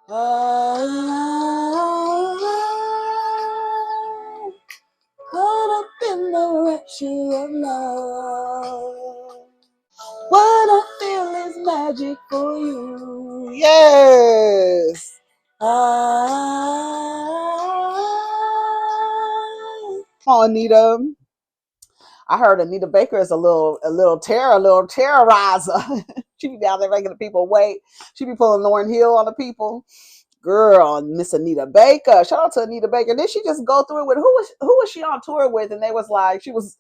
Caught up in the rapture of love. What I feel is magic for you. Yes. Come on, Anita. I heard Anita Baker is a little terrorizer. She be down there making the people wait. She be pulling Lauryn Hill on the people. Girl, Miss Anita Baker. Shout out to Anita Baker. Did she just go through it with who was she on tour with? And they was like, she was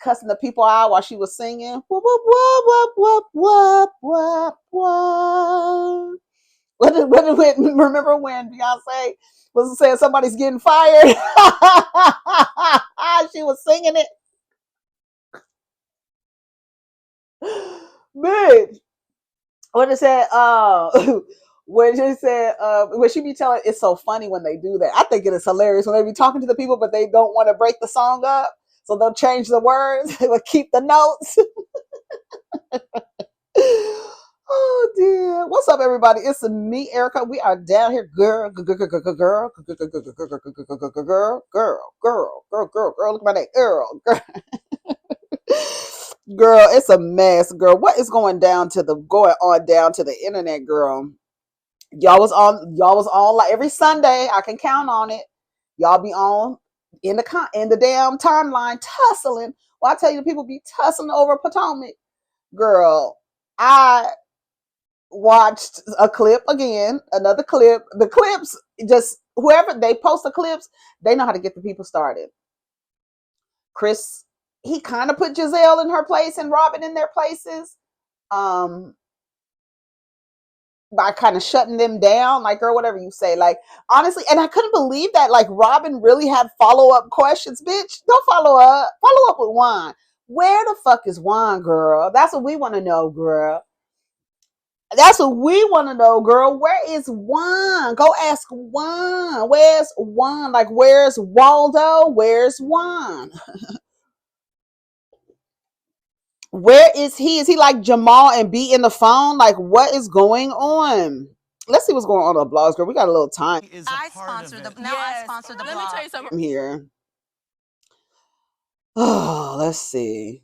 cussing the people out while she was singing. Whoop, whoop, whoop, whoop, whoop, whoop, whoop. Remember when Beyonce was saying somebody's getting fired? She was singing it. Bitch. What it said, when she said, when she be telling, it's so funny when they do that. I think it is hilarious when they be talking to the people, but they don't want to break the song up. So they'll change the words. They will keep the notes. Oh dear. What's up, everybody? It's me, Erica. We are down here, girl. Look at my name, girl. Girl, it's a mess, girl. What is going on down to the internet, girl? Y'all was on like every Sunday. I can count on it. Y'all be on in the damn timeline tussling. Well, I tell you, the people be tussling over Potomac. Girl, I watched a clip again, another clip. The clips, just whoever they post the clips, they know how to get the people started. Chris, he kind of put Giselle in her place and Robin in their places. By kind of shutting them down, like, or whatever you say, like, honestly, and I couldn't believe that, like, Robin really had follow-up questions. Bitch, don't follow up with Juan. Where the fuck is Juan, girl? That's what we want to know, girl. That's what we want to know, girl. Where is Juan? Go ask Juan. Where's Juan? Like, where's Waldo? Where's Juan? Where is he? Is he like Jamal and beating the phone? Like, what is going on? Let's see what's going on the blogs, girl. We got a little time. I sponsor the blog. Let me tell you something. Here. Oh, let's see.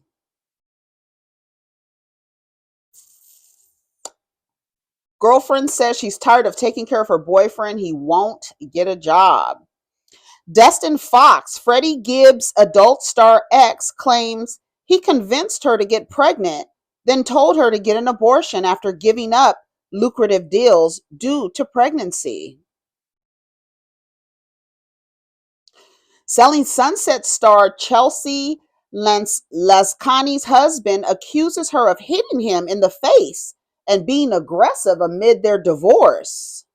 Girlfriend says she's tired of taking care of her boyfriend. He won't get a job. Destin Fox, Freddie Gibbs' adult star ex, claims he convinced her to get pregnant, then told her to get an abortion after giving up lucrative deals due to pregnancy. Selling Sunset star Chelsea Lazkani's husband accuses her of hitting him in the face and being aggressive amid their divorce.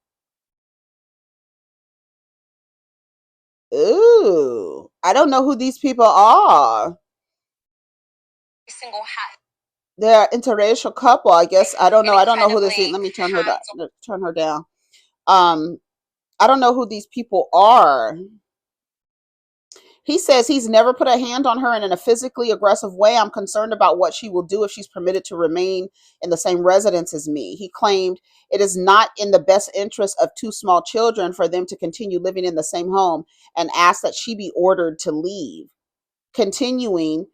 Ooh, I don't know who these people are. Single hat. They're an interracial couple, I guess. I don't know. I don't know who this is. Let me turn her down. Turn her down. I don't know who these people are. He says he's never put a hand on her in a physically aggressive way. I'm concerned about what she will do if she's permitted to remain in the same residence as me. He claimed it is not in the best interest of two small children for them to continue living in the same home and asked that she be ordered to leave. Continuing,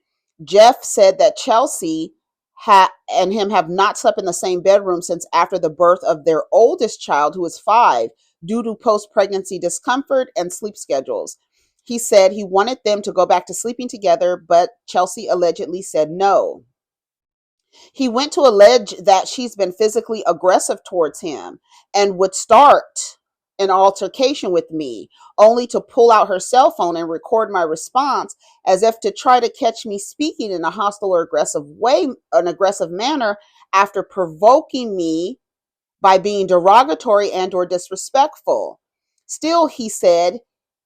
Jeff said that Chelsea and him have not slept in the same bedroom since after the birth of their oldest child, who is 5, due to post-pregnancy discomfort and sleep schedules. He said he wanted them to go back to sleeping together, but Chelsea allegedly said no. He went to allege that she's been physically aggressive towards him and would start an altercation with me, only to pull out her cell phone and record my response as if to try to catch me speaking in a hostile or an aggressive manner after provoking me by being derogatory and or disrespectful. Still, he said,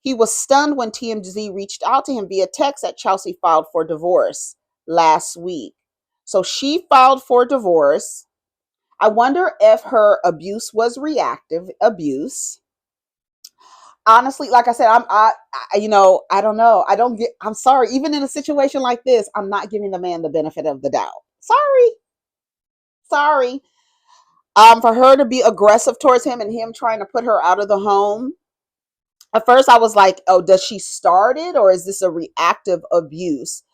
he was stunned when TMZ reached out to him via text that Chelsea filed for divorce last week. So she filed for divorce. I wonder if her abuse was reactive abuse. Honestly, like I said, I don't know. I'm sorry. Even in a situation like this, I'm not giving the man the benefit of the doubt. Sorry. For her to be aggressive towards him and him trying to put her out of the home. At first I was like, oh, does she start it, or is this a reactive abuse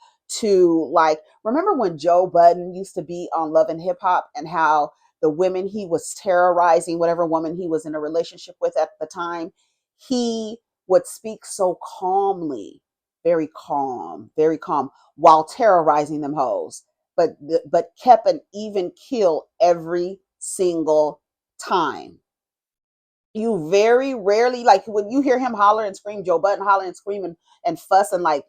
to, like, remember when Joe Budden used to be on Love and Hip Hop, and how the women he was terrorizing, whatever woman he was in a relationship with at the time, he would speak so calmly, very calm, while terrorizing them hoes, but kept an even kill every single time. You very rarely, like, when you hear him holler and scream, Joe Budden holler and scream and fuss and like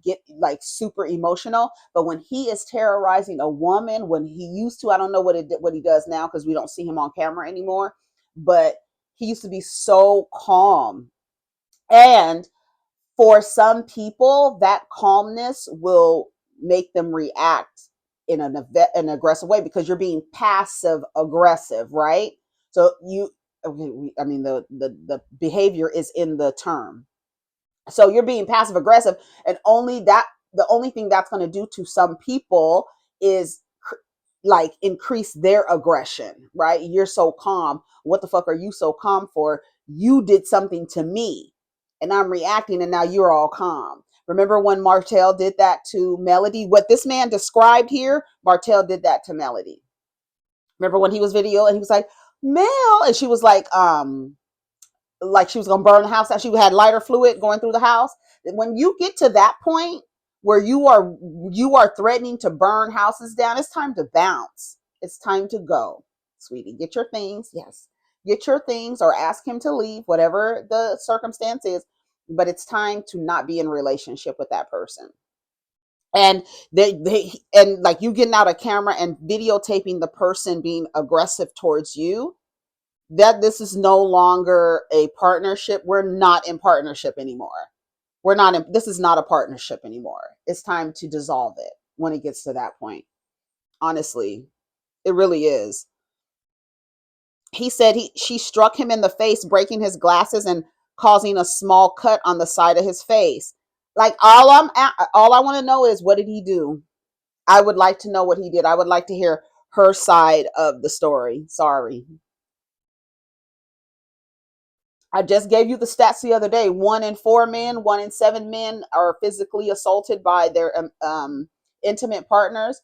get like super emotional. But when he is terrorizing a woman, when he used to, I don't know what he does now because we don't see him on camera anymore. But he used to be so calm. And for some people, that calmness will make them react in an aggressive way, because you're being passive aggressive, right? So I mean, the behavior is in the term. So you're being passive aggressive, and the only thing that's going to do to some people is like increase their aggression, right? You're so calm. What the fuck are you so calm for? You did something to me and I'm reacting, and now you're all calm. Remember when Martell did that to Melody? What this man described here, Martell did that to Melody. Remember when he was video and he was like, Mel, and she was like she was gonna burn the house out. She had lighter fluid going through the house. When you get to that point where you are threatening to burn houses down, it's time to bounce. It's time to go, sweetie. Get your things. Yes, get your things, or ask him to leave, whatever the circumstance is. But it's time to not be in a relationship with that person. And and like, you getting out a camera and videotaping the person being aggressive towards you, that this is no longer a partnership. We're not in partnership anymore. This is not a partnership anymore. It's time to dissolve it when it gets to that point. Honestly, it really is. He said she struck him in the face, breaking his glasses and causing a small cut on the side of his face. Like, all I want to know is, what did he do? I would like to know what he did. I would like to hear her side of the story. Sorry. I just gave you the stats the other day. 1 in 4 men, 1 in 7 men are physically assaulted by their intimate partners.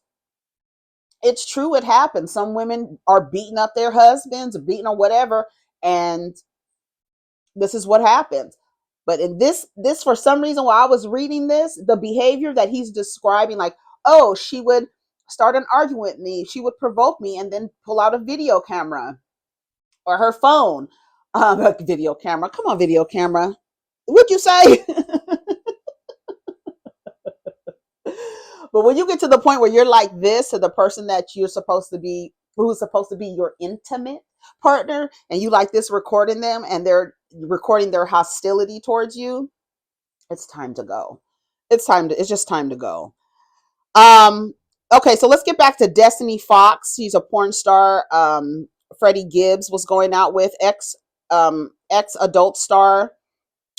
It's true, it happens. Some women are beating up their husbands, or beating or whatever, and this is what happens. But in this for some reason, while I was reading this, the behavior that he's describing, like, oh, she would start an argument with me, she would provoke me, and then pull out a video camera or her phone. A video camera. Come on, video camera. What'd you say? But when you get to the point where you're like this to the person that you're supposed to be, who's supposed to be your intimate partner, and you like this recording them and they're recording their hostility towards you, it's time to go. It's just time to go. Okay, so let's get back to Destini Fox. She's a porn star. Freddie Gibbs was going out with ex adult star.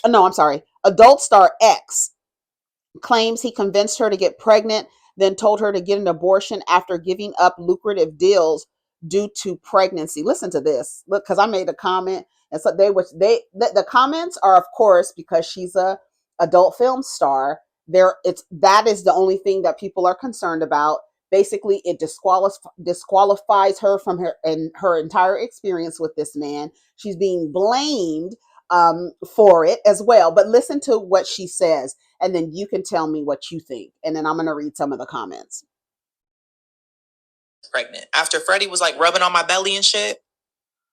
No, I'm sorry. Adult star X claims he convinced her to get pregnant, then told her to get an abortion after giving up lucrative deals due to pregnancy. Listen to this. Look, because I made a comment, and so the comments are, of course, because she's a adult film star. That is the only thing that people are concerned about. Basically, it disqualifies her from her entire experience with this man. She's being blamed for it as well. But listen to what she says, and then you can tell me what you think. And then I'm going to read some of the comments. Pregnant. After Freddie was like rubbing on my belly and shit,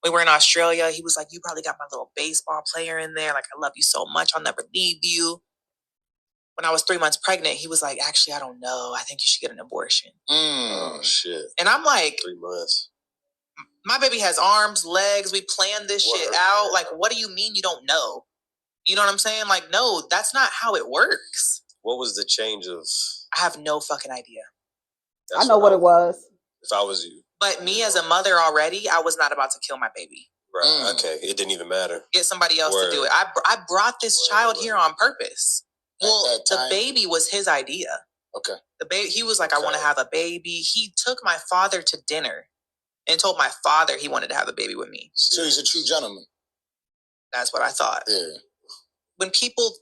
we were in Australia. He was like, you probably got my little baseball player in there. Like, I love you so much. I'll never leave you. When I was 3 months pregnant, he was like, actually, I don't know. I think you should get an abortion. Oh, shit. And I'm like, 3 months. My baby has arms, legs. We planned this shit out. Like, what do you mean you don't know? You know what I'm saying? Like, no, that's not how it works. What was the change of... I have no fucking idea. I know what it was. If I was you. But me as a mother already, I was not about to kill my baby. Right, okay. It didn't even matter. Get somebody else to do it. I brought this child here on purpose. Well, the baby was his idea. Okay. The baby, he was like, I want to have a baby. He took my father to dinner and told my father he wanted to have a baby with me. So he's a true gentleman. That's what I thought. Yeah. When people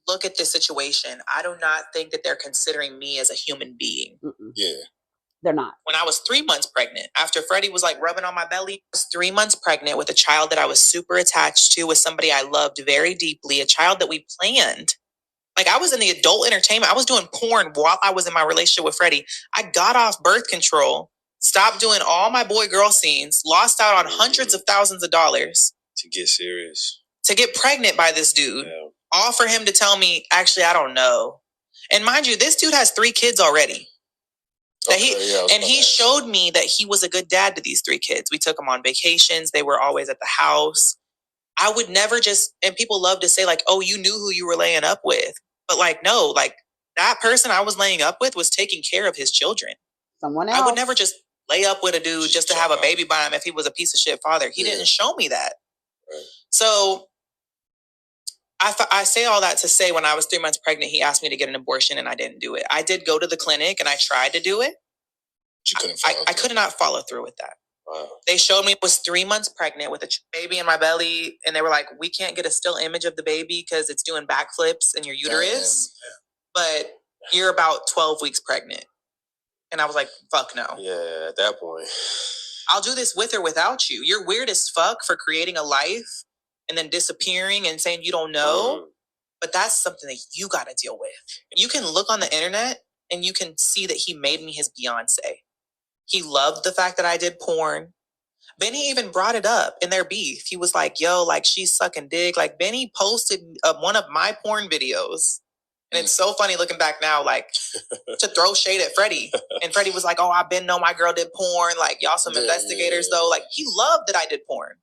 look at this situation, I do not think that they're considering me as a human being. Yeah. They're not. When I was 3 months pregnant, after Freddie was like rubbing on my belly, I was 3 months pregnant with a child that I was super attached to, with somebody I loved very deeply, a child that we planned. Like, I was in the adult entertainment. I was doing porn while I was in my relationship with Freddie. I got off birth control, stopped doing all my boy-girl scenes, lost out on hundreds of thousands of dollars. To get serious. To get pregnant by this dude. Yeah. All for him to tell me, actually, I don't know. And mind you, this dude has 3 kids already. He showed me that he was a good dad to these 3 kids. We took them on vacations. They were always at the house. I would never just, and people love to say like, oh, you knew who you were laying up with. But like, no, like that person I was laying up with was taking care of his children. Someone else. I would never just lay up with a dude just to have a baby by him if he was a piece of shit father. He didn't show me that. Right. So I say all that to say, when I was 3 months pregnant, he asked me to get an abortion and I didn't do it. I did go to the clinic and I tried to do it. You couldn't follow I could not follow through with that. Wow. They showed me I was 3 months pregnant with a baby in my belly, and they were like, we can't get a still image of the baby because it's doing backflips in your uterus, but you're about 12 weeks pregnant. And I was like, fuck no. Yeah, at that point. I'll do this with or without you. You're weird as fuck for creating a life and then disappearing and saying you don't know, but that's something that you got to deal with. You can look on the internet and you can see that he made me his Beyonce. He loved the fact that I did porn. Benny even brought it up in their beef. He was like, yo, like, she's sucking dick. Like, Benny posted one of my porn videos. And it's so funny looking back now, like, to throw shade at Freddie. And Freddie was like, oh, I've been know my girl did porn. Like, y'all some investigators, though. Like, he loved that I did porn.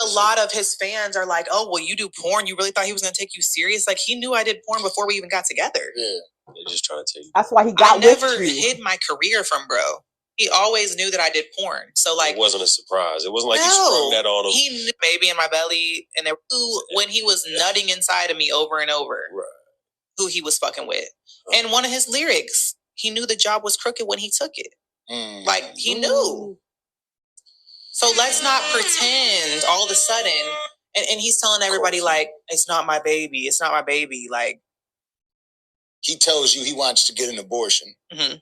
A lot of his fans are like, oh, well, you do porn. You really thought he was going to take you serious? Like, he knew I did porn before we even got together. Yeah. They're just trying to tell you. That's why he got I never with you. hid my career from bro. He always knew that I did porn. So, like, it wasn't a surprise. It wasn't like you sprung that on him. He knew baby in my belly, and there when he was nutting inside of me over and over, who he was fucking with. And one of his lyrics, he knew the job was crooked when he took it. Like, he knew. So let's not pretend all of a sudden, and he's telling everybody, like, it's not my baby. It's not my baby. Like, he tells you he wants to get an abortion. Mm-hmm.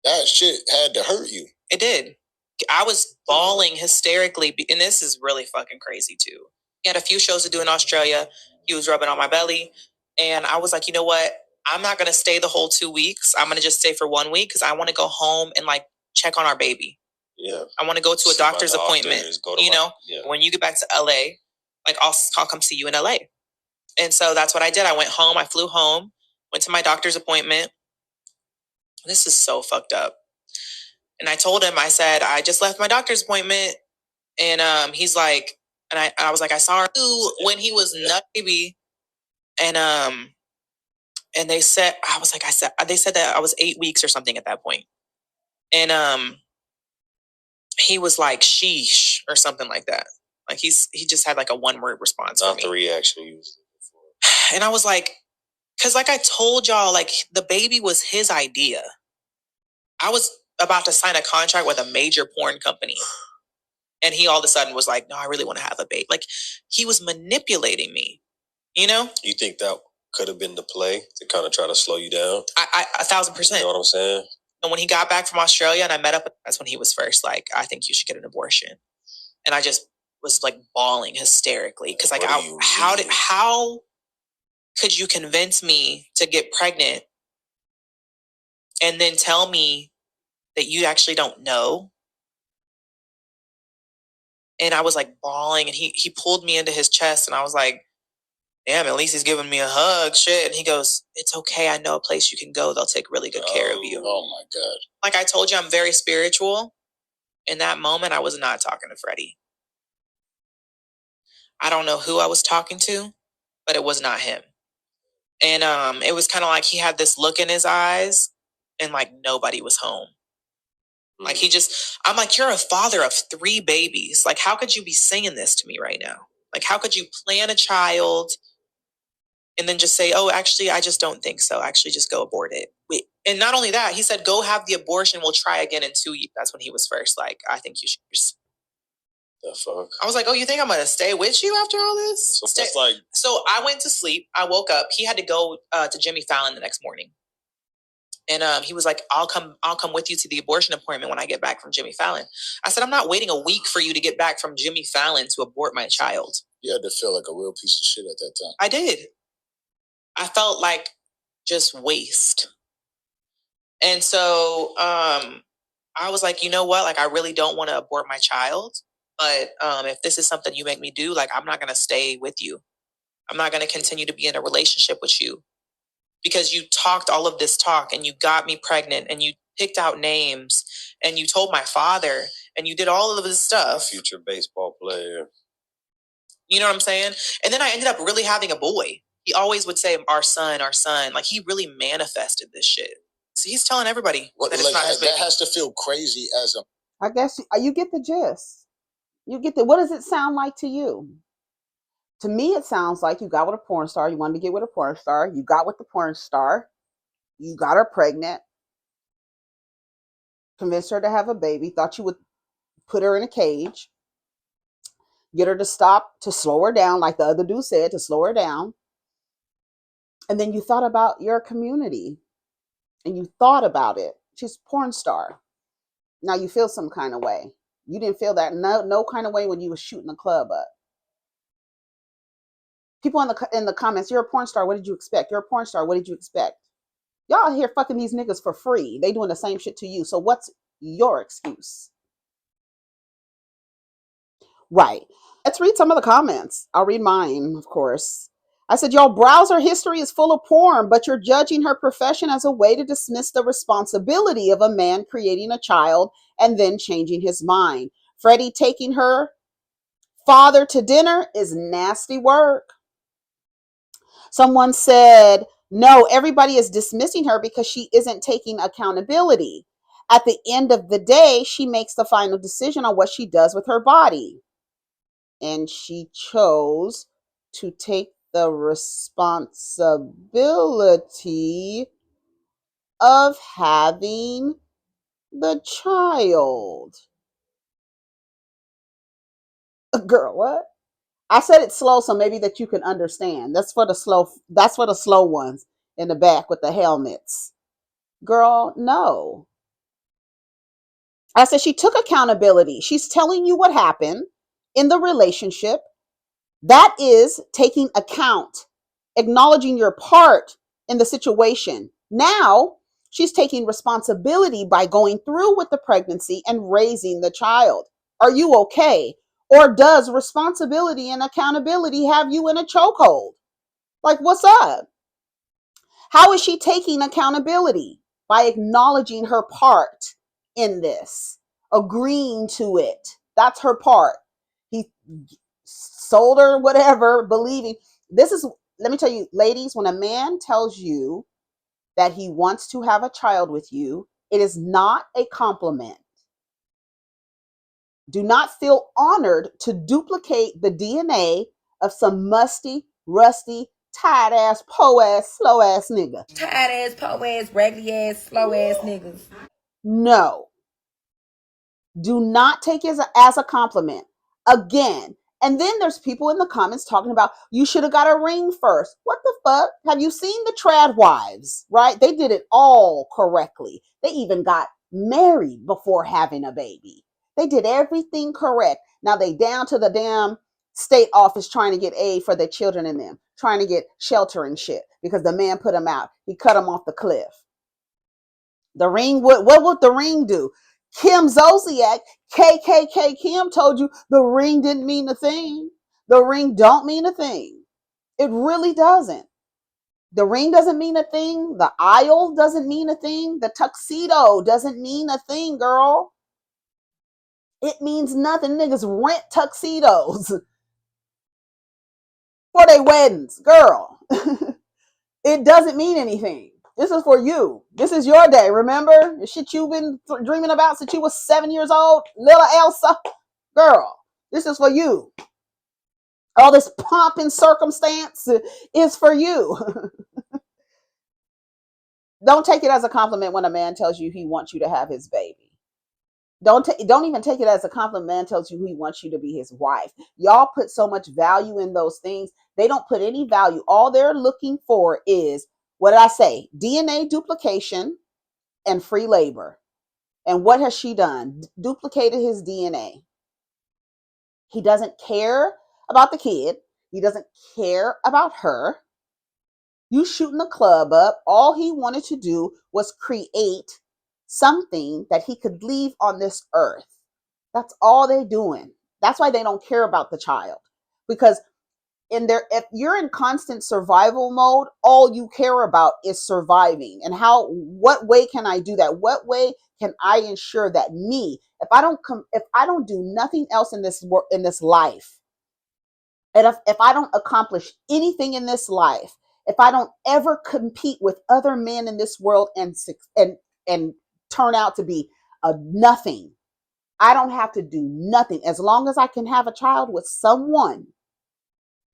That shit had to hurt you. It did. I was bawling hysterically, and this is really fucking crazy too. He had a few shows to do in Australia. He was rubbing on my belly, and I was like, you know what? I'm not gonna stay the whole 2 weeks. I'm gonna just stay for 1 week because I want to go home and like check on our baby. Yeah. I want to go to a doctor's appointment. When you get back to LA, like I'll come see you in LA. And so that's what I did. I went home. I flew home. Went to my doctor's appointment. This is so fucked up. And I told him, I said, I just left my doctor's appointment. And he's like, and I was like, I saw her when he was nut baby. And they said, they said that I was 8 weeks or something at that point. And he was like, sheesh, or something like that. Like he just had like a 1-word response. Not the reaction you was looking for. And I was like, because like I told y'all, like the baby was his idea. I was about to sign a contract with a major porn company. And he all of a sudden was like, no, I really want to have a baby. Like, he was manipulating me, you know? You think that could have been the play to kind of try to slow you down? 1,000%. You know what I'm saying? And when he got back from Australia and I met up, that's when he was first like, I think you should get an abortion. And I just was like bawling hysterically. Because like, how could you convince me to get pregnant and then tell me that you actually don't know? And I was like bawling, and he pulled me into his chest, and I was like, damn, at least he's giving me a hug, shit. And he goes, it's okay. I know a place you can go. They'll take really good care of you. Oh my God. Like I told you, I'm very spiritual. In that moment, I was not talking to Freddie. I don't know who I was talking to, but it was not him. And it was kind of like he had this look in his eyes, and like nobody was home. Like I'm like, you're a father of 3 babies. Like, how could you be saying this to me right now? Like, how could you plan a child and then just say, oh, actually, I just don't think so. Actually, just go abort it. And not only that, he said, go have the abortion. We'll try again in 2 years. That's when he was first like, I think you should. The fuck? I was like, oh, you think I'm going to stay with you after all this? So that's like... So I went to sleep. I woke up. He had to go to Jimmy Fallon the next morning. And he was like, I'll come with you to the abortion appointment when I get back from Jimmy Fallon. I said, I'm not waiting a week for you to get back from Jimmy Fallon to abort my child. You had to feel like a real piece of shit at that time. I did. I felt like just waste. And so I was like, you know what? Like, I really don't want to abort my child. But if this is something you make me do, like, I'm not going to stay with you. I'm not going to continue to be in a relationship with you. Because you talked all of this talk and you got me pregnant and you picked out names and you told my father and you did all of this stuff. Future baseball player. You know what I'm saying? And then I ended up really having a boy. He always would say, our son, our son. Like, he really manifested this shit. So he's telling everybody What, that like, it's not his baby. that has to feel crazy as a... I guess you get the gist. You get the, what does it sound like to you? To me, it sounds like you got with a porn star. You wanted to get with a porn star. You got with the porn star. You got her pregnant. Convinced her to have a baby. Thought you would put her in a cage. Get her to stop, to slow her down, like the other dude said, to slow her down. And then you thought about your community. And you thought about it. She's a porn star. Now you feel some kind of way. You didn't feel that no kind of way when you were shooting the club up. People in the comments, you're a porn star. What did you expect? You're a porn star. What did you expect? Y'all here fucking these niggas for free. They doing the same shit to you. So what's your excuse? Right. Let's read some of the comments. I'll read mine, of course. I said, y'all browser history is full of porn, but you're judging her profession as a way to dismiss the responsibility of a man creating a child and then changing his mind. Freddie taking her father to dinner is nasty work. Someone said, no, everybody is dismissing her because she isn't taking accountability. At the end of the day, she makes the final decision on what she does with her body. And she chose to take the responsibility of having the child. Girl, what? I said it slow so maybe that you can understand. That's for the slow ones in the back with the helmets. Girl, no. I said she took accountability. She's telling you what happened in the relationship. That is taking account, acknowledging your part in the situation. Now, she's taking responsibility by going through with the pregnancy and raising the child. Are you okay? Or does responsibility and accountability have you in a chokehold? Like, what's up? How is she taking accountability? By acknowledging her part in this, agreeing to it. That's her part. He sold her whatever, believing. This is, let me tell you, ladies, when a man tells you that he wants to have a child with you, it is not a compliment. Do not feel honored to duplicate the DNA of some musty, rusty, tired ass, po ass, slow ass nigga. Tired ass, po ass, raggedy ass, slow ass niggas. No. Do not take it as a compliment. Again. And then there's people in the comments talking about, you should have got a ring first. What the fuck? Have you seen the trad wives, right? They did it all correctly. They even got married before having a baby. They did everything correct. Now they down to the damn state office trying to get aid for their children and them, trying to get shelter and shit because the man put them out. He cut them off the cliff. The ring, what would the ring do? Kim Zolciak, KKK Kim told you the ring didn't mean a thing. The ring don't mean a thing. It really doesn't. The ring doesn't mean a thing. The aisle doesn't mean a thing. The tuxedo doesn't mean a thing, girl. It means nothing. Niggas rent tuxedos for their weddings, girl. It doesn't mean anything. This is for you. This is your day. Remember the shit you've been dreaming about since you were 7 years old, little Elsa? Girl, this is for you. All this pomp and circumstance is for you. Don't take it as a compliment when a man tells you he wants you to have his baby. Don't even take it as a compliment. Man tells you he wants you to be his wife. Y'all put so much value in those things. They don't put any value. All they're looking for is, what did I say? DNA duplication and free labor. And what has she done? Duplicated his DNA. He doesn't care about the kid. He doesn't care about her. You shooting the club up. All he wanted to do was create something that he could leave on this earth. That's all they're doing. That's why they don't care about the child. Because if you're in constant survival mode, all you care about is surviving. And what way can I do that? What way can I ensure that if I don't do nothing else in this life, and if I don't accomplish anything in this life, if I don't ever compete with other men in this world and turn out to be a nothing, I don't have to do nothing. As long as I can have a child with someone,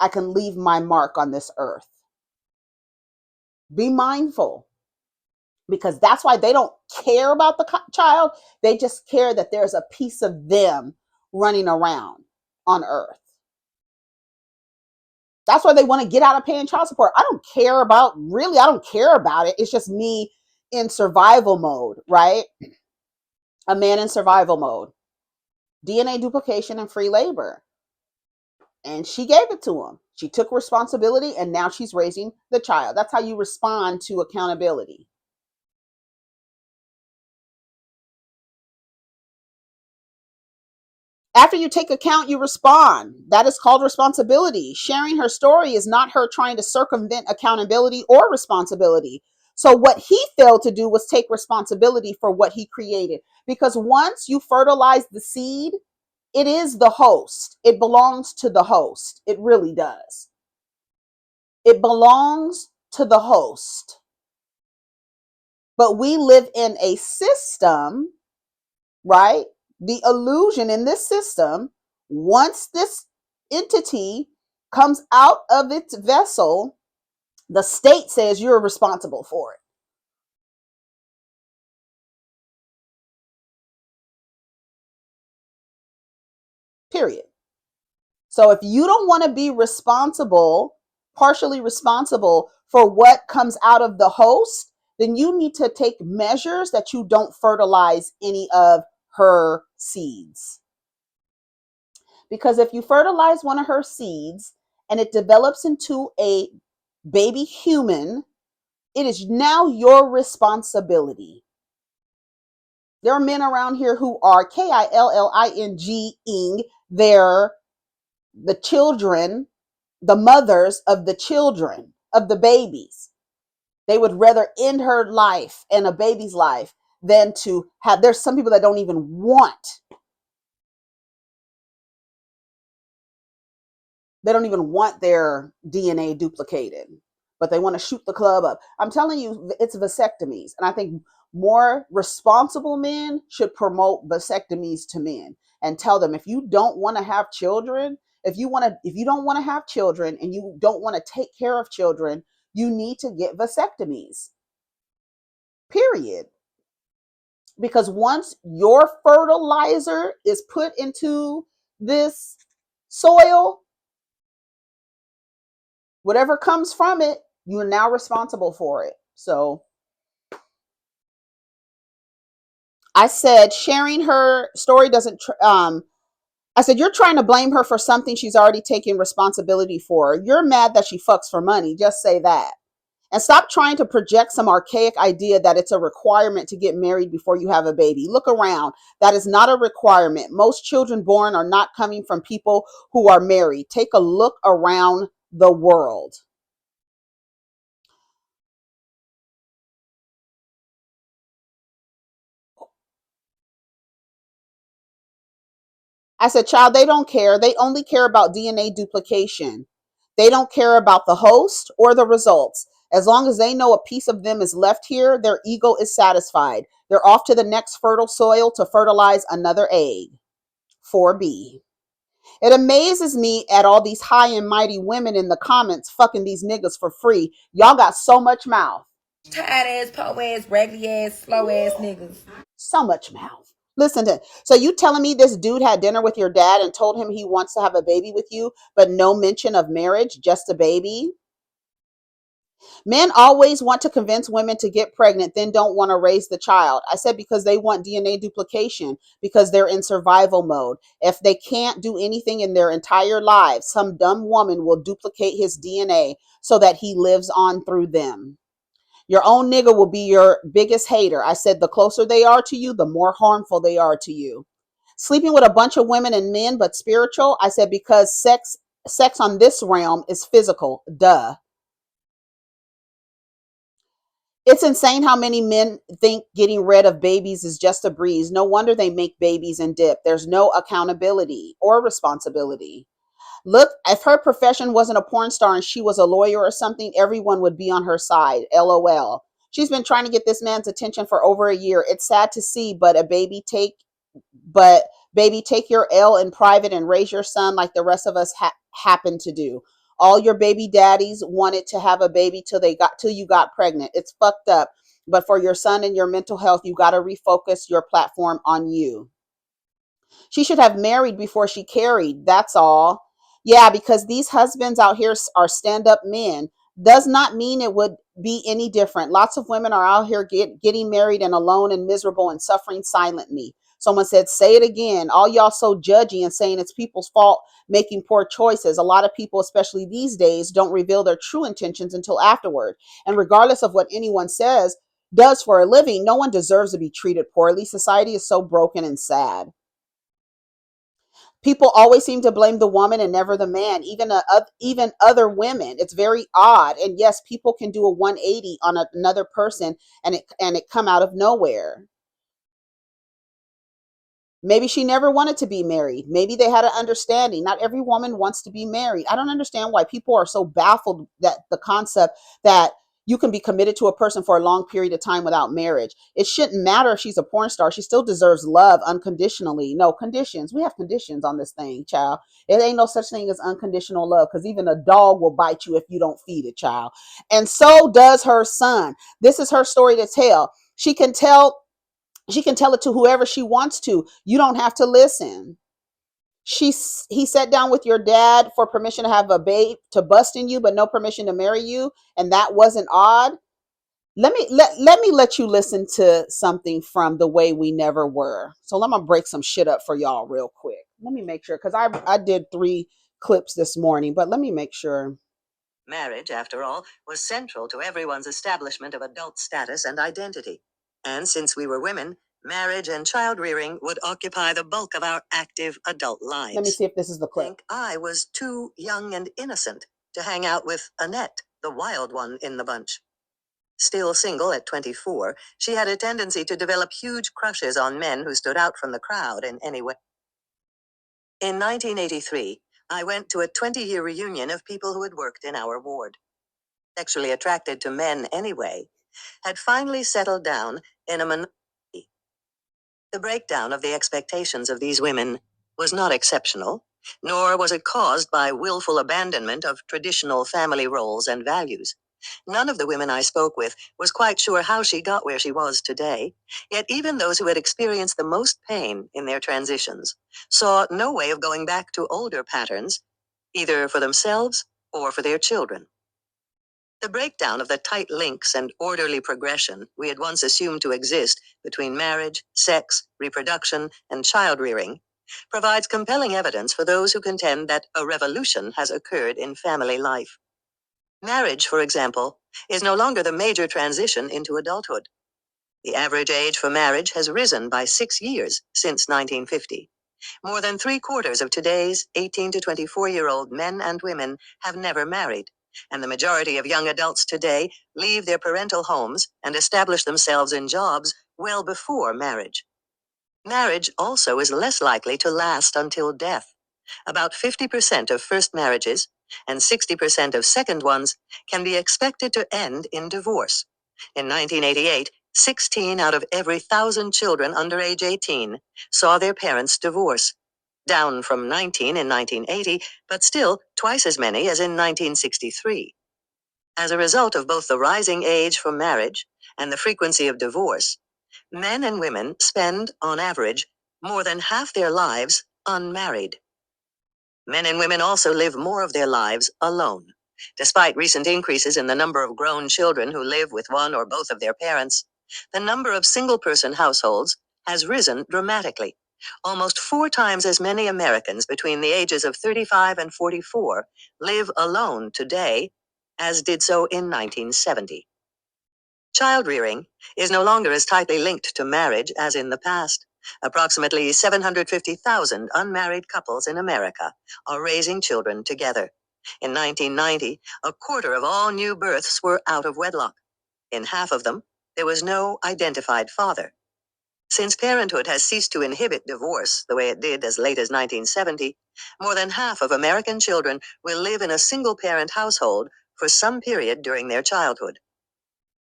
I can leave my mark on this earth. Be mindful, because that's why they don't care about the child. They just care that there's a piece of them running around on earth. That's why they want to get out of paying child support. I don't care about it. It's just me in survival mode, right? A man in survival mode. DNA duplication and free labor. And she gave it to him. She took responsibility, and now she's raising the child. That's how you respond to accountability. After you take account, you respond. That is called responsibility. Sharing her story is not her trying to circumvent accountability or responsibility. So what he failed to do was take responsibility for what he created. Because once you fertilize the seed, it is the host. It belongs to the host. It really does. It belongs to the host. But we live in a system, right? The illusion in this system, once this entity comes out of its vessel, the state says you're responsible for it. Period. So if you don't want to be partially responsible for what comes out of the host, then you need to take measures that you don't fertilize any of her seeds. Because if you fertilize one of her seeds and it develops into a baby human, it is now your responsibility. There are men around here who are killing the children, the mothers of the children, of the babies. They would rather end her life and a baby's life than to have, there's some people that don't even want. They don't even want their DNA duplicated, but they want to shoot the club up. I'm telling you, it's vasectomies. And I think more responsible men should promote vasectomies to men and tell them, if you don't want to have children, if you don't want to have children and you don't want to take care of children, you need to get vasectomies. Period. Because once your fertilizer is put into this soil, whatever comes from it, you are now responsible for it. So I said, sharing her story doesn't, I said, you're trying to blame her for something she's already taken responsibility for. You're mad that she fucks for money. Just say that. And stop trying to project some archaic idea that it's a requirement to get married before you have a baby. Look around. That is not a requirement. Most children born are not coming from people who are married. Take a look around the world. I said, child, they don't care. They only care about DNA duplication. They don't care about the host or the results. As long as they know a piece of them is left here, their ego is satisfied. They're off to the next fertile soil to fertilize another egg. 4B. It amazes me at all these high and mighty women in the comments fucking these niggas for free. Y'all got so much mouth. Tired ass, po ass, raggedy ass, slow ass niggas. So much mouth. Listen to, so you telling me this dude had dinner with your dad and told him he wants to have a baby with you, but no mention of marriage, just a baby? Men always want to convince women to get pregnant, then don't want to raise the child. I said because they want DNA duplication, because they're in survival mode. If they can't do anything in their entire lives, some dumb woman will duplicate his DNA so that he lives on through them. Your own nigga will be your biggest hater. I said the closer they are to you, the more harmful they are to you. Sleeping with a bunch of women and men, but spiritual. I said because sex on this realm is physical. Duh. It's insane how many men think getting rid of babies is just a breeze. No wonder they make babies and dip. There's no accountability or responsibility. Look, if her profession wasn't a porn star and she was a lawyer or something, everyone would be on her side. LOL. She's been trying to get this man's attention for over a year. It's sad to see, but baby, take your L in private and raise your son like the rest of us happen to do. All your baby daddies wanted to have a baby till you got pregnant. It's fucked up. But for your son and your mental health, you got to refocus your platform on you. She should have married before she carried. That's all. Yeah, because these husbands out here are stand-up men. Does not mean it would be any different. Lots of women are out here getting married and alone and miserable and suffering silently. Someone said, say it again. All y'all so judgy and saying it's people's fault making poor choices. A lot of people, especially these days, don't reveal their true intentions until afterward. And regardless of what anyone does for a living, no one deserves to be treated poorly. Society is so broken and sad. People always seem to blame the woman and never the man, even other women. It's very odd. And yes, people can do a 180 on another person and it come out of nowhere. Maybe she never wanted to be married. Maybe they had an understanding. Not every woman wants to be married. I don't understand why people are so baffled that the concept that you can be committed to a person for a long period of time without marriage. It shouldn't matter if she's a porn star. She still deserves love unconditionally. No conditions. We have conditions on this thing, child. It ain't no such thing as unconditional love, because even a dog will bite you if you don't feed it, child. And so does her son. This is her story to tell. She can tell it to whoever she wants to. You don't have to listen. He sat down with your dad for permission to have a babe to bust in you, but no permission to marry you, and that wasn't odd. Let me let you listen to something from The Way We Never Were. So let me break some shit up for y'all real quick. Let me make sure, because I did 3 clips this morning, but let me make sure. Marriage, after all, was central to everyone's establishment of adult status and identity. And since we were women, marriage and child rearing would occupy the bulk of our active adult lives. Let me see if this is the clip. I think I was too young and innocent to hang out with Annette, the wild one in the bunch. Still single at 24, she had a tendency to develop huge crushes on men who stood out from the crowd in any way. In 1983, I went to a 20-year reunion of people who had worked in our ward. Sexually attracted to men anyway, had finally settled down in a minority. The breakdown of the expectations of these women was not exceptional, nor was it caused by willful abandonment of traditional family roles and values. None of the women I spoke with was quite sure how she got where she was today, yet even those who had experienced the most pain in their transitions saw no way of going back to older patterns, either for themselves or for their children. The breakdown of the tight links and orderly progression we had once assumed to exist between marriage, sex, reproduction, and child rearing provides compelling evidence for those who contend that a revolution has occurred in family life. Marriage, for example, is no longer the major transition into adulthood. The average age for marriage has risen by 6 years since 1950. More than 3/4 of today's 18 to 24-year-old men and women have never married, and the majority of young adults today leave their parental homes and establish themselves in jobs well before marriage. Marriage also is less likely to last until death. About 50% of first marriages and 60% of second ones can be expected to end in divorce. In 1988, 16 out of every 1,000 children under age 18 saw their parents divorce, down from 19 in 1980, but still twice as many as in 1963. As a result of both the rising age for marriage and the frequency of divorce, men and women spend, on average, more than half their lives unmarried. Men and women also live more of their lives alone. Despite recent increases in the number of grown children who live with one or both of their parents, the number of single-person households has risen dramatically. Almost 4 times as many Americans between the ages of 35 and 44 live alone today as did so in 1970. Child rearing is no longer as tightly linked to marriage as in the past. Approximately 750,000 unmarried couples in America are raising children together. In 1990, a quarter of all new births were out of wedlock. In half of them, there was no identified father. Since parenthood has ceased to inhibit divorce the way it did as late as 1970, more than half of American children will live in a single-parent household for some period during their childhood.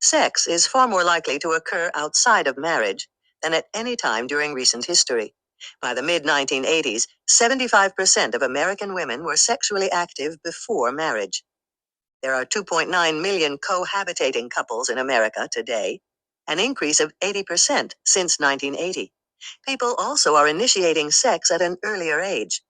Sex is far more likely to occur outside of marriage than at any time during recent history. By the mid-1980s, 75% of American women were sexually active before marriage. There are 2.9 million cohabitating couples in America today, an increase of 80% since 1980. People also are initiating sex at an earlier age.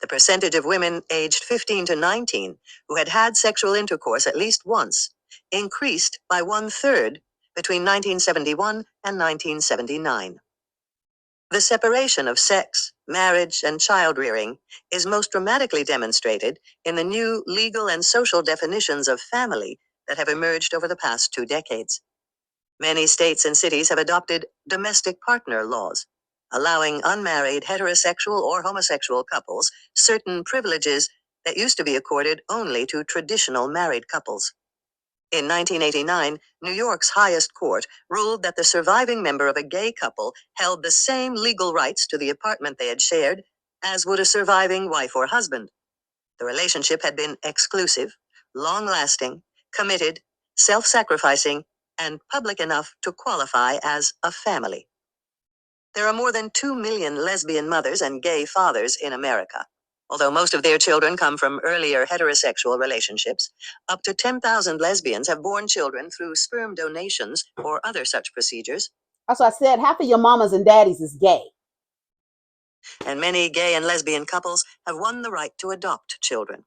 The percentage of women aged 15 to 19 who had had sexual intercourse at least once increased by 1/3 between 1971 and 1979. The separation of sex, marriage, and child rearing is most dramatically demonstrated in the new legal and social definitions of family that have emerged over the past 2 decades. Many states and cities have adopted domestic partner laws, allowing unmarried heterosexual or homosexual couples certain privileges that used to be accorded only to traditional married couples. In 1989, New York's highest court ruled that the surviving member of a gay couple held the same legal rights to the apartment they had shared as would a surviving wife or husband. The relationship had been exclusive, long-lasting, committed, self-sacrificing, and public enough to qualify as a family. There are more than 2 million lesbian mothers and gay fathers in America. Although most of their children come from earlier heterosexual relationships, up to 10,000 lesbians have born children through sperm donations or other such procedures. That's what I said. Half of your mamas and daddies is gay. And many gay and lesbian couples have won the right to adopt children.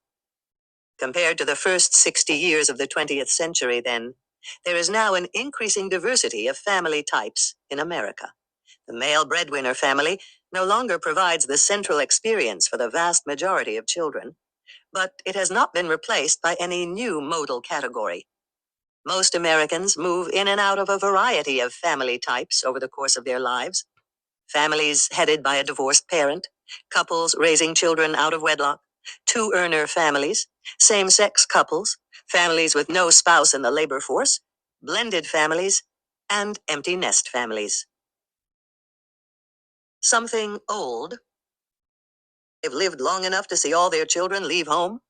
Compared to the first 60 years of the 20th century, then, there is now an increasing diversity of family types in America. The male breadwinner family no longer provides the central experience for the vast majority of children, but it has not been replaced by any new modal category. Most Americans move in and out of a variety of family types over the course of their lives. Families headed by a divorced parent, couples raising children out of wedlock, two-earner families, same-sex couples, families with no spouse in the labor force, blended families, and empty nest families. Something old. They've lived long enough to see all their children leave home.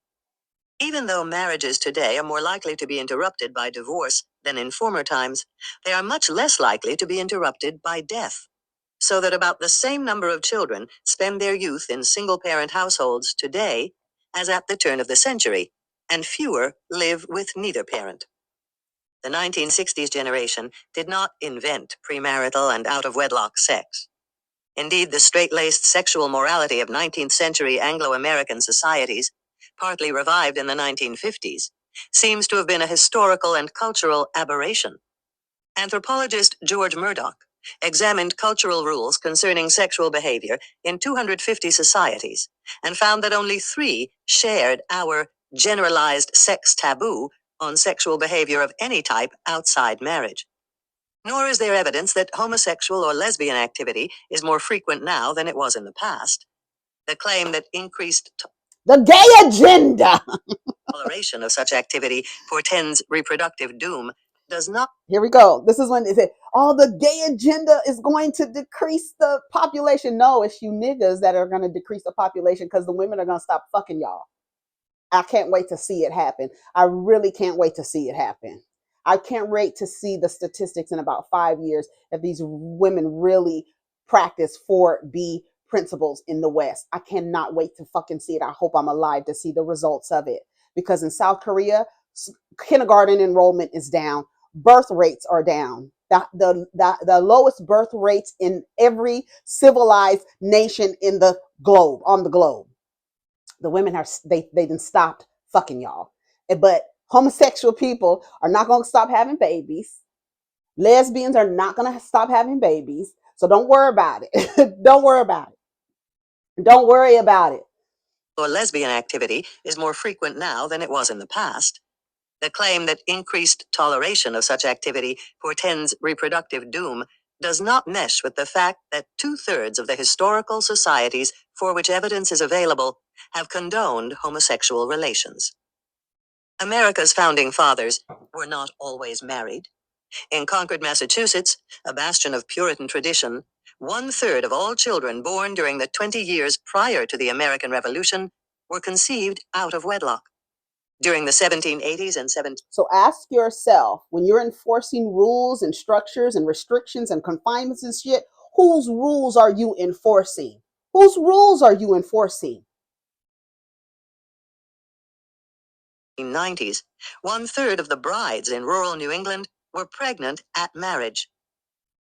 Even though marriages today are more likely to be interrupted by divorce than in former times, they are much less likely to be interrupted by death, so that about the same number of children spend their youth in single-parent households today as at the turn of the century, and fewer live with neither parent. The 1960s generation did not invent premarital and out-of-wedlock sex. Indeed, the straight-laced sexual morality of 19th century Anglo-American societies, partly revived in the 1950s, seems to have been a historical and cultural aberration. Anthropologist George Murdoch examined cultural rules concerning sexual behavior in 250 societies and found that only 3 shared our generalized sex taboo on sexual behavior of any type outside marriage. Nor is there evidence that homosexual or lesbian activity is more frequent now than it was in the past. The claim that increased The gay agenda. toleration of such activity portends reproductive doom does not. Here we go. This is when they say, oh, the gay agenda is going to decrease the population. No, it's you niggas that are going to decrease the population because the women are going to stop fucking y'all. I can't wait to see it happen. I really can't wait to see it happen. I can't wait to see the statistics in about 5 years if these women really practice 4B principles in the West. I cannot wait to fucking see it. I hope I'm alive to see the results of it. Because in South Korea, Kindergarten enrollment is down. Birth rates are down. The lowest birth rates in every civilized nation in the globe, on the globe. The women are, they done stopped fucking y'all. But homosexual people are not going to stop having babies. Lesbians are not going to stop having babies. So don't worry about it. Don't worry about it. Don't worry about it. Or lesbian activity is more frequent now than it was in the past. The claim that increased toleration of such activity portends reproductive doom does not mesh with the fact that 2/3 of the historical societies for which evidence is available have condoned homosexual relations. America's founding fathers were not always married. In Concord, Massachusetts, a bastion of Puritan tradition, 1/3 of all children born during the 20 years prior to the American Revolution were conceived out of wedlock. During the 1780s and 17... So ask yourself, when you're enforcing rules and structures and restrictions and confinements and shit, whose rules are you enforcing? Whose rules are you enforcing? 1990s, 1/3 of the brides in rural New England were pregnant at marriage.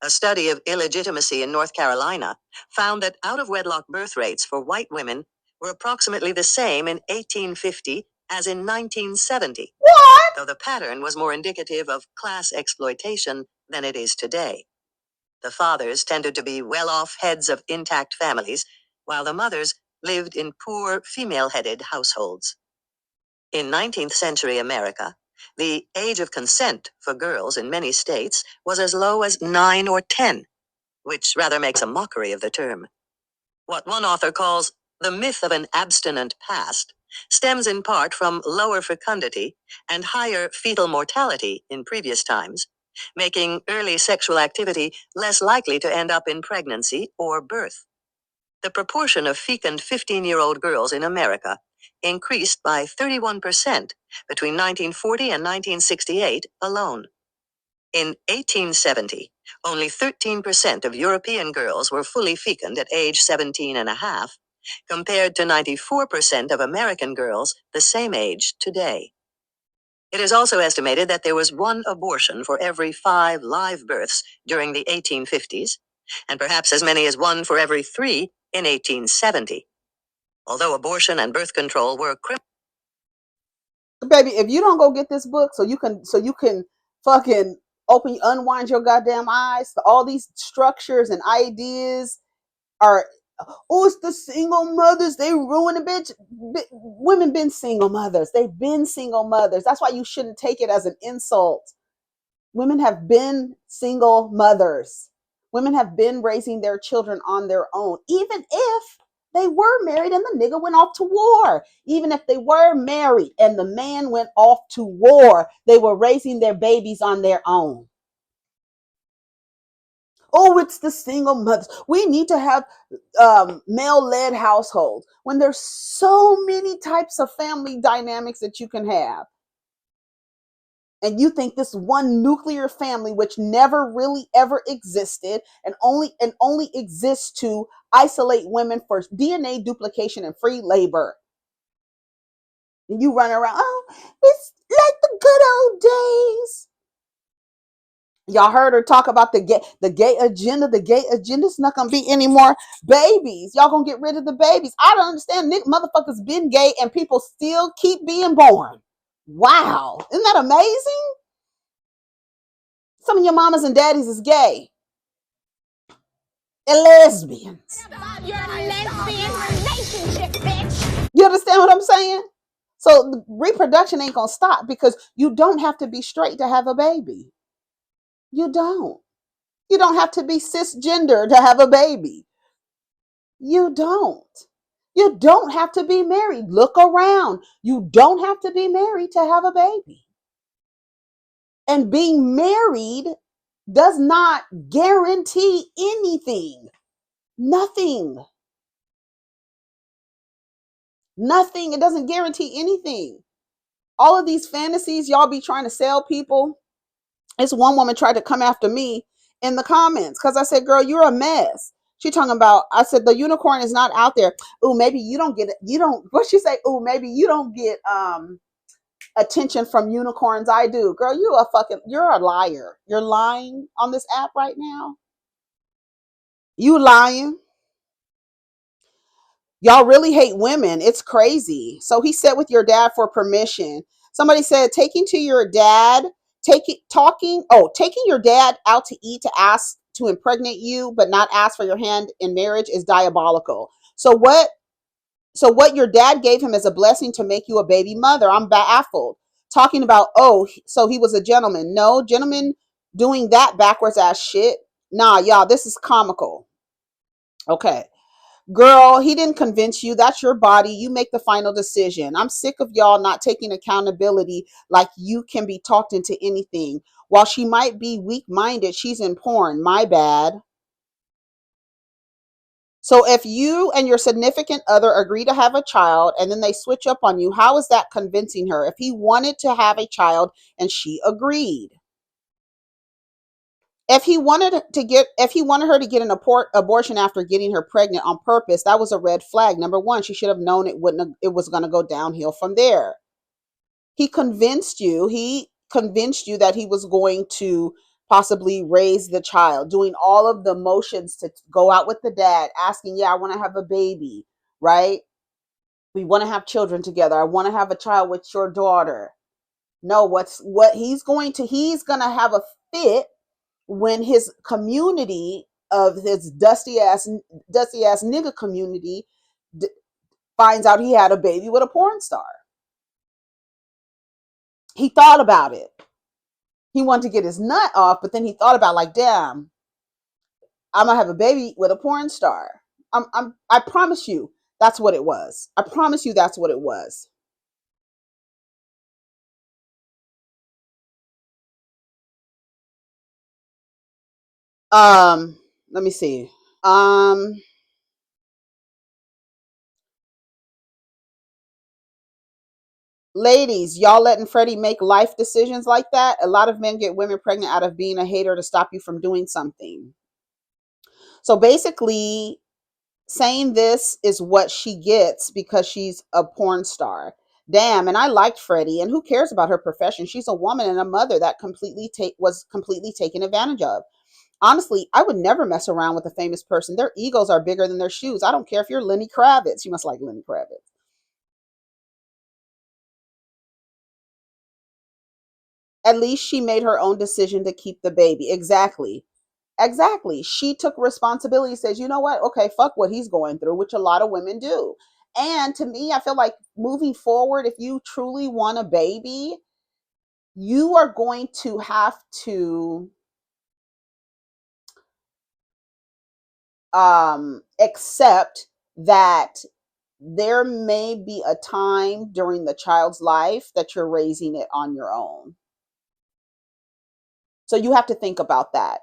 A study of illegitimacy in North Carolina found that out-of-wedlock birth rates for white women were approximately the same in 1850 as in 1970. What? Though the pattern was more indicative of class exploitation than it is today. The fathers tended to be well-off heads of intact families, while the mothers lived in poor female-headed households. In 19th century America, the age of consent for girls in many states was as low as 9 or 10, which rather makes a mockery of the term. What one author calls the myth of an abstinent past stems in part from lower fecundity and higher fetal mortality in previous times, making early sexual activity less likely to end up in pregnancy or birth. The proportion of fecund 15-year-old girls in America increased by 31% between 1940 and 1968 alone. In 1870, only 13% of European girls were fully fecund at age 17 and a half, compared to 94% of American girls the same age today. It is also estimated that there was 1 abortion for every 5 live births during the 1850s, and perhaps as many as 1 for every 3 in 1870. Although abortion and birth control were Baby, if you don't go get this book so you can fucking unwind your goddamn eyes to all these structures and ideas are, oh, it's the single mothers, they ruin a bitch. Women been single mothers. They've been single mothers. That's why you shouldn't take it as an insult. Women have been single mothers. Women have been raising their children on their own, even if they were married and the nigga went off to war. Even if they were married and the man went off to war, they were raising their babies on their own. Oh, it's the single mothers. We need to have male-led households when there's so many types of family dynamics that you can have. And you think this one nuclear family, which never really ever existed and only exists to isolate women for DNA duplication and free labor. And you run around, oh, it's like the good old days. Y'all heard her talk about the gay agenda. The gay agenda's not gonna be any more babies. Y'all gonna get rid of the babies. I don't understand. Motherfuckers been gay and people still keep being born. Wow, isn't that amazing? Some of your mamas and daddies is gay and lesbians. Your lesbian relationship, bitch. You understand what I'm saying? So reproduction ain't gonna stop because you don't have to be straight to have a baby. You don't. You don't have to be cisgender to have a baby. You don't. You don't have to be married. Look around. You don't have to be married to have a baby. And being married does not guarantee anything. Nothing. Nothing. It doesn't guarantee anything. All of these fantasies y'all be trying to sell people. This one woman tried to come after me in the comments because I said, girl, you're a mess. She talking about, I said, the unicorn is not out there. Oh, maybe you don't get it. You don't, what she say? Oh, maybe you don't get attention from unicorns. I do. Girl, you're a liar. You're lying on this app right now. You lying. Y'all really hate women. It's crazy. So he said with your dad for permission. Somebody said taking your dad out to eat to ask to impregnate you, but not ask for your hand in marriage is diabolical. So what your dad gave him is a blessing to make you a baby mother. I'm baffled. Talking about, oh, so he was a gentleman. No, gentleman doing that backwards ass shit. Nah, y'all, this is comical. Okay. Girl, he didn't convince you. That's your body. You make the final decision. I'm sick of y'all not taking accountability like you can be talked into anything. While she might be weak-minded, she's in porn. My bad. So if you and your significant other agree to have a child and then they switch up on you, how is that convincing her? If he wanted to have a child and she agreed. If he wanted her to get an abortion after getting her pregnant on purpose, that was a red flag. Number one, she should have known it was going to go downhill from there. He convinced you that he was going to possibly raise the child, doing all of the motions to go out with the dad, asking, yeah, I want to have a baby, right? We want to have children together. I want to have a child with your daughter. No, he's going to have a fit when his community of his dusty ass nigga community finds out he had a baby with a porn star. He thought about it. He wanted to get his nut off, but then he thought about, like, damn, I'm gonna have a baby with a porn star. I promise you that's what it was. I promise you that's what it was. Let me see. Ladies, y'all letting Freddie make life decisions like that? A lot of men get women pregnant out of being a hater to stop you from doing something. So basically, saying this is what she gets because she's a porn star. Damn, and I liked Freddie, and who cares about her profession? She's a woman and a mother that was completely taken advantage of. Honestly, I would never mess around with a famous person. Their egos are bigger than their shoes. I don't care if you're Lenny Kravitz. You must like Lenny Kravitz. At least she made her own decision to keep the baby. Exactly. Exactly. She took responsibility, says, you know what? Okay, fuck what he's going through, which a lot of women do. And to me, I feel like moving forward, if you truly want a baby, you are going to have to accept that there may be a time during the child's life that you're raising it on your own. So you have to think about that.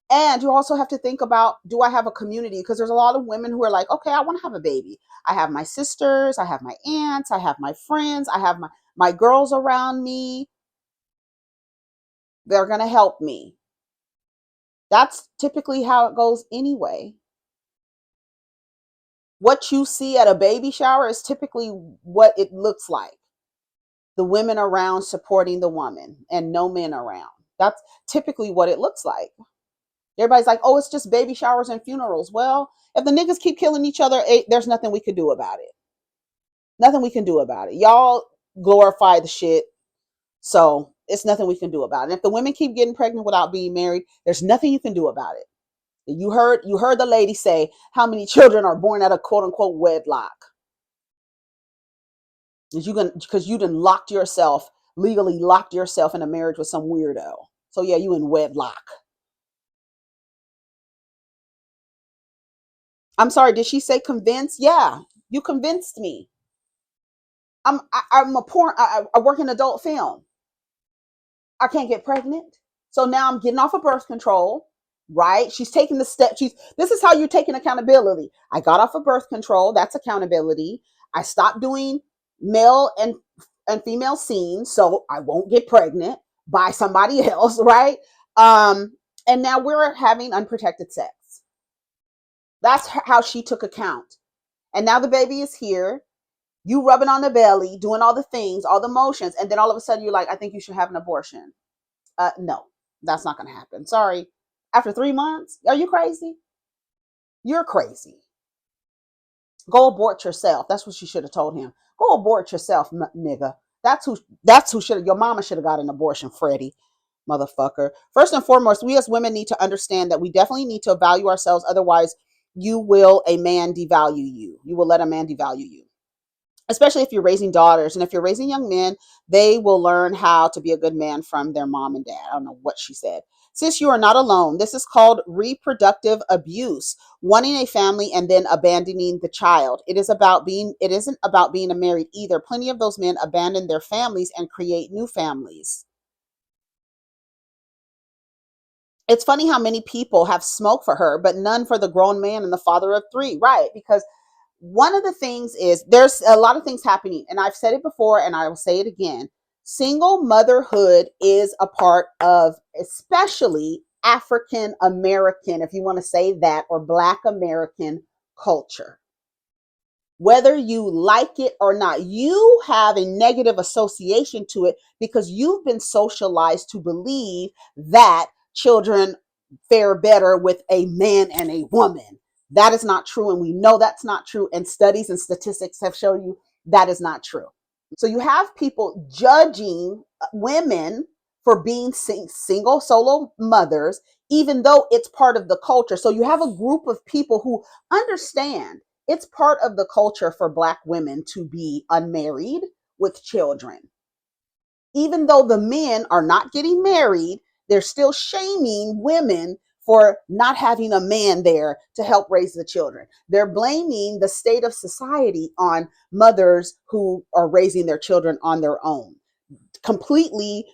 And you also have to think about, do I have a community? Because there's a lot of women who are like, okay, I want to have a baby. I have my sisters, I have my aunts, I have my friends, I have my girls around me. They're going to help me. That's typically how it goes anyway. What you see at a baby shower is typically what it looks like. The women around supporting the woman and no men around. That's typically what it looks like. Everybody's like, oh, it's just baby showers and funerals. Well, if the niggas keep killing each other, there's nothing we can do about it. Nothing we can do about it. Y'all glorify the shit, so it's nothing we can do about it. And if the women keep getting pregnant without being married, there's nothing you can do about it. You heard the lady say how many children are born out of quote unquote wedlock. Because you done legally locked yourself in a marriage with some weirdo. So yeah, you in wedlock. I'm sorry, did she say convince? Yeah, you convinced me. I'm I work in adult film. I can't get pregnant. So now I'm getting off of birth control, right? She's taking the step. This is how you're taking accountability. I got off of birth control. That's accountability. I stopped doing male and female scenes, so I won't get pregnant by somebody else, right? And now we're having unprotected sex. That's how she took account. And now the baby is here. You rubbing on the belly, doing all the things, all the motions, and then all of a sudden you're like, I think you should have an abortion. No, that's not going to happen. Sorry. After 3 months, are you crazy? You're crazy. Go abort yourself. That's what she should have told him. Go abort yourself, nigga. That's who should have, your mama should have got an abortion, Freddie. Motherfucker. First and foremost, we as women need to understand that we definitely need to value ourselves. Otherwise, a man devalue you. You will let a man devalue you. Especially if you're raising daughters, and if you're raising young men, they will learn how to be a good man from their mom and dad. I don't know what she said. Sis, you are not alone. This is called reproductive abuse, wanting a family and then abandoning the child. It isn't about being a married either. Plenty of those men abandon their families and create new families. It's funny how many people have smoke for her, but none for the grown man and the father of 3. Right, because one of the things is there's a lot of things happening, and I've said it before and I will say it again. Single motherhood is a part of, especially African American, if you want to say that, or Black American culture. Whether you like it or not, you have a negative association to it because you've been socialized to believe that children fare better with a man and a woman. That is not true, and we know that's not true, and studies and statistics have shown you that is not true. So you have people judging women for being single solo mothers, even though it's part of the culture. So you have a group of people who understand it's part of the culture for Black women to be unmarried with children. Even though the men are not getting married, they're still shaming women for not having a man there to help raise the children. They're blaming the state of society on mothers who are raising their children on their own. Completely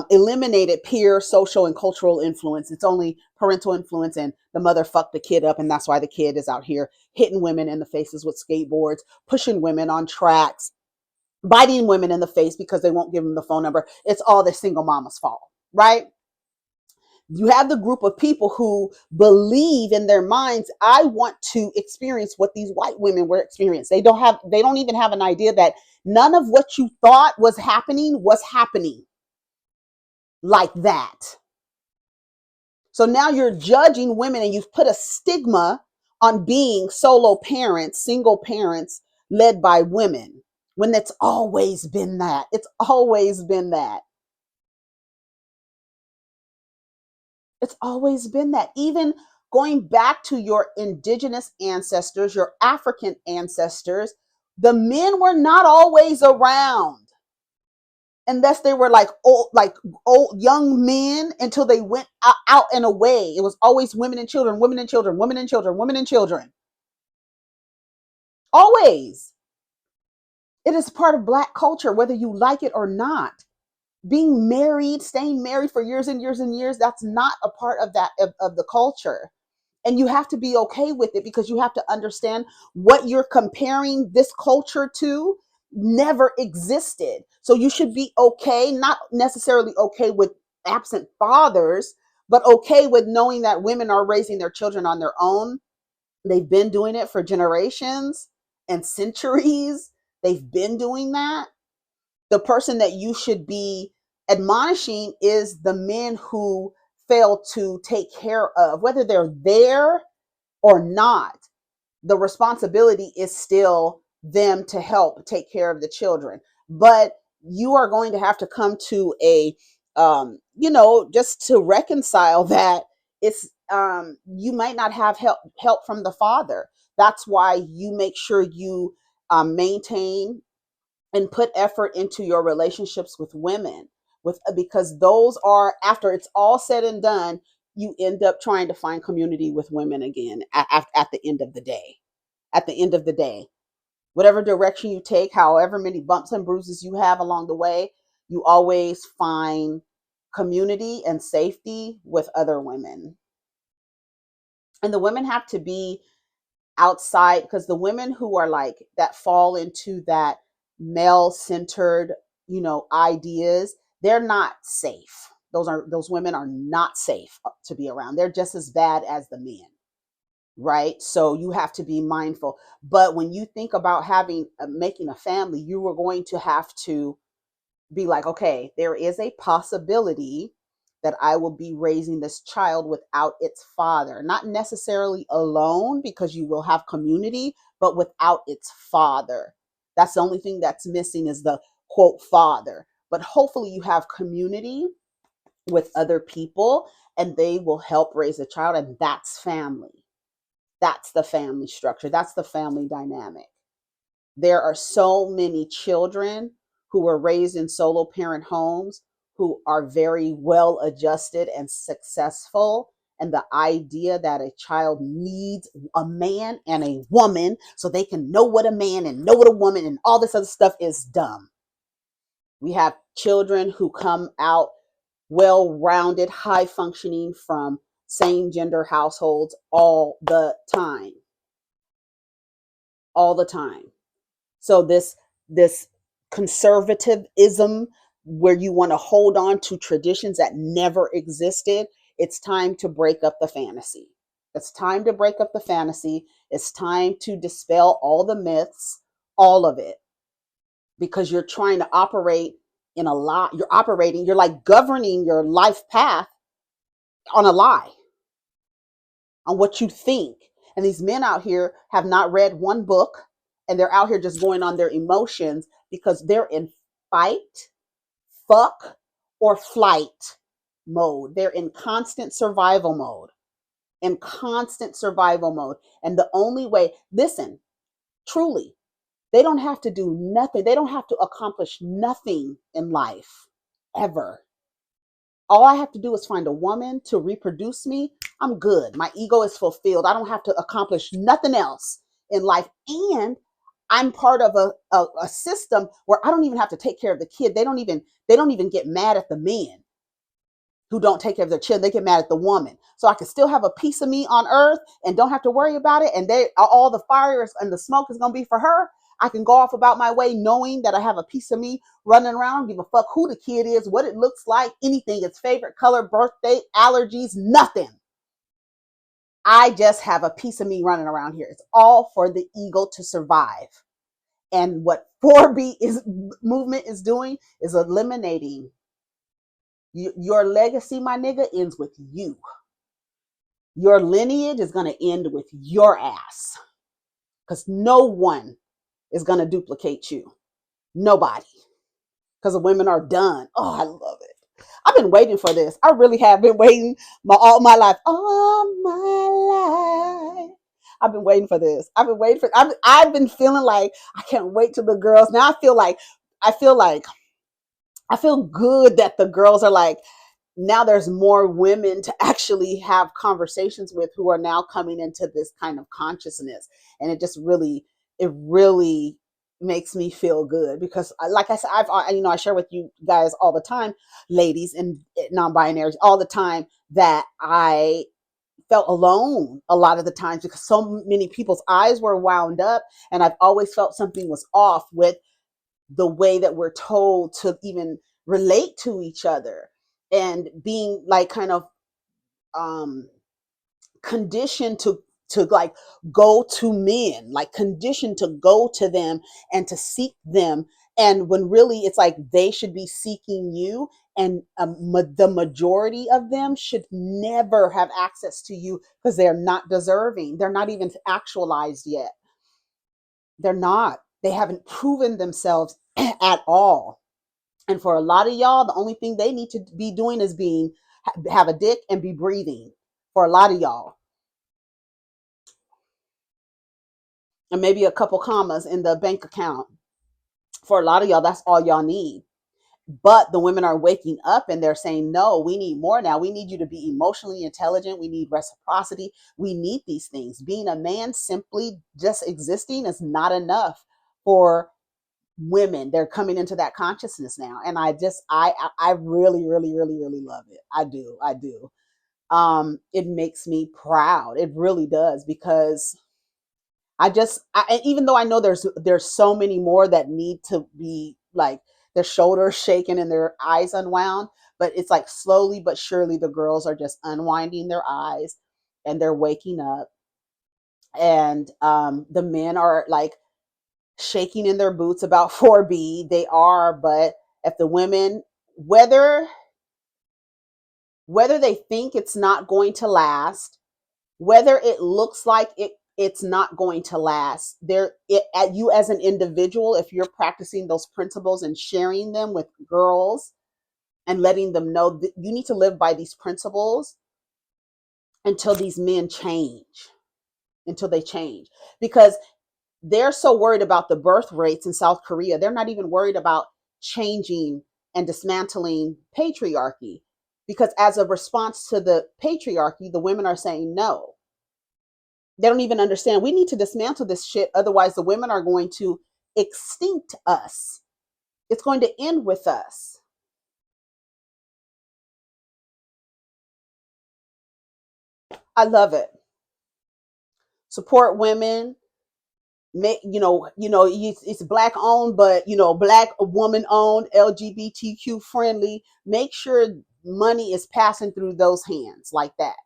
eliminated peer, social, and cultural influence. It's only parental influence, and the mother fucked the kid up, and that's why the kid is out here hitting women in the faces with skateboards, pushing women on tracks, biting women in the face because they won't give them the phone number. It's all the single mama's fault, right? You have the group of people who believe in their minds, I want to experience what these white women were experiencing. They don't even have an idea that none of what you thought was happening like that. So now you're judging women, and you've put a stigma on being solo parents, single parents led by women, when it's always been that. It's always been that. It's always been that. Even going back to your indigenous ancestors, your African ancestors, the men were not always around unless they were like old young men until they went out and away. It was always women and children, women and children, women and children, women and children. Always. It is part of Black culture, whether you like it or not. Being married, staying married for years and years and years, that's not a part of that of the culture. And you have to be okay with it, because you have to understand what you're comparing this culture to never existed. So you should be okay, not necessarily okay with absent fathers, but okay with knowing that women are raising their children on their own. They've been doing it for generations and centuries. They've been doing that. The person that you should be admonishing is the men who fail to take care of, whether they're there or not. The responsibility is still them to help take care of the children. But you are going to have to come to a, just to reconcile that it's, you might not have help from the father. That's why you make sure you maintain and put effort into your relationships with women, because those are, after it's all said and done, you end up trying to find community with women again at the end of the day. At the end of the day, whatever direction you take, however many bumps and bruises you have along the way, you always find community and safety with other women. And the women have to be outside, because the women who are like that fall into that male centered, ideas, they're not safe. Those women are not safe to be around. They're just as bad as the men. right? So you have to be mindful. But when you think about having making a family, you are going to have to be like, okay, there is a possibility that I will be raising this child without its father, not necessarily alone because you will have community, but without its father. That's the only thing that's missing is the quote father. But hopefully you have community with other people and they will help raise a child, and that's family. That's the family structure. That's the family dynamic. There are so many children who were raised in solo parent homes who are very well adjusted and successful. And the idea that a child needs a man and a woman so they can know what a man and know what a woman and all this other stuff is dumb. We have children who come out well rounded, high functioning from same gender households all the time. All the time. So this conservatism where you want to hold on to traditions that never existed, it's time to break up the fantasy. It's time to break up the fantasy. It's time to dispel all the myths, all of it, because you're trying to operate in a lie. You're like governing your life path on a lie, on what you think. And these men out here have not read one book, and they're out here just going on their emotions because they're in fight, fuck, or flight mode. They're in constant survival mode. In constant survival mode. And the only way, listen, truly, they don't have to do nothing. They don't have to accomplish nothing in life ever. All I have to do is find a woman to reproduce me. I'm good. My ego is fulfilled. I don't have to accomplish nothing else in life. And I'm part of a system where I don't even have to take care of the kid. They don't even get mad at the men who don't take care of their children. They get mad at the woman. So I can still have a piece of me on earth and don't have to worry about it. And all the fires and the smoke is going to be for her. I can go off about my way knowing that I have a piece of me running around. I don't give a fuck who the kid is, what it looks like, anything, its favorite color, birthday, allergies, nothing. I just have a piece of me running around here. It's all for the ego to survive. And what 4B movement is doing is eliminating your legacy, my nigga, ends with you. Your lineage is going to end with your ass because no one is going to duplicate you. Nobody. Because the women are done. Oh, I love it. I've been waiting for this. I really have been waiting all my life. All my life. I've been waiting for this. I've been feeling like I can't wait till the girls. Now I feel good that the girls are like, now there's more women to actually have conversations with who are now coming into this kind of consciousness. And it really makes me feel good because like I said, I share with you guys all the time, ladies and non-binaries, all the time that I felt alone a lot of the times because so many people's eyes were wound up, and I've always felt something was off with the way that we're told to even relate to each other, and being like kind of conditioned to like go to men, like conditioned to go to them and to seek them, and when really it's like they should be seeking you, and the majority of them should never have access to you because they're not deserving. They're not even actualized yet. They're not. They haven't proven themselves at all. And for a lot of y'all, the only thing they need to be doing is have a dick and be breathing. For a lot of y'all. And maybe a couple commas in the bank account. For a lot of y'all, that's all y'all need. But the women are waking up and they're saying, no, we need more now. We need you to be emotionally intelligent. We need reciprocity. We need these things. Being a man simply just existing is not enough for women. They're coming into that consciousness now. And I really, really, really, really love it. I do. It makes me proud. It really does, because even though I know there's so many more that need to be like their shoulders shaken and their eyes unwound, but it's like slowly but surely the girls are just unwinding their eyes and they're waking up And the men are like shaking in their boots about 4B. They are, but if the women, whether they think it's not going to last, whether it looks like it's not going to last, at you as an individual, if you're practicing those principles and sharing them with girls and letting them know that you need to live by these principles until these men change, until they change. Because they're so worried about the birth rates in South Korea. They're not even worried about changing and dismantling patriarchy. Because as a response to the patriarchy, the women are saying no. They don't even understand. We need to dismantle this shit. Otherwise, the women are going to extinct us. It's going to end with us. I love it. Support women. It's black owned, but black woman owned, LGBTQ friendly. Make sure money is passing through those hands like that,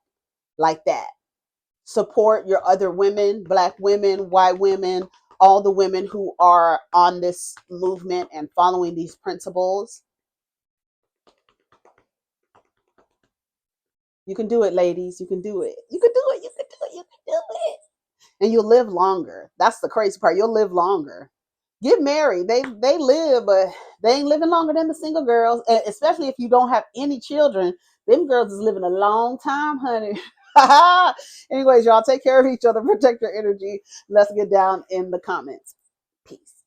like that. Support your other women, black women, white women, all the women who are on this movement and following these principles. You can do it, ladies. You can do it. You can do it. You can do it. You can do it. And you'll live longer. That's the crazy part. You'll live longer. Get married. They live, but they ain't living longer than the single girls. And especially if you don't have any children, them girls is living a long time, honey. Anyways, y'all take care of each other, protect your energy. Let's get down in the comments. Peace.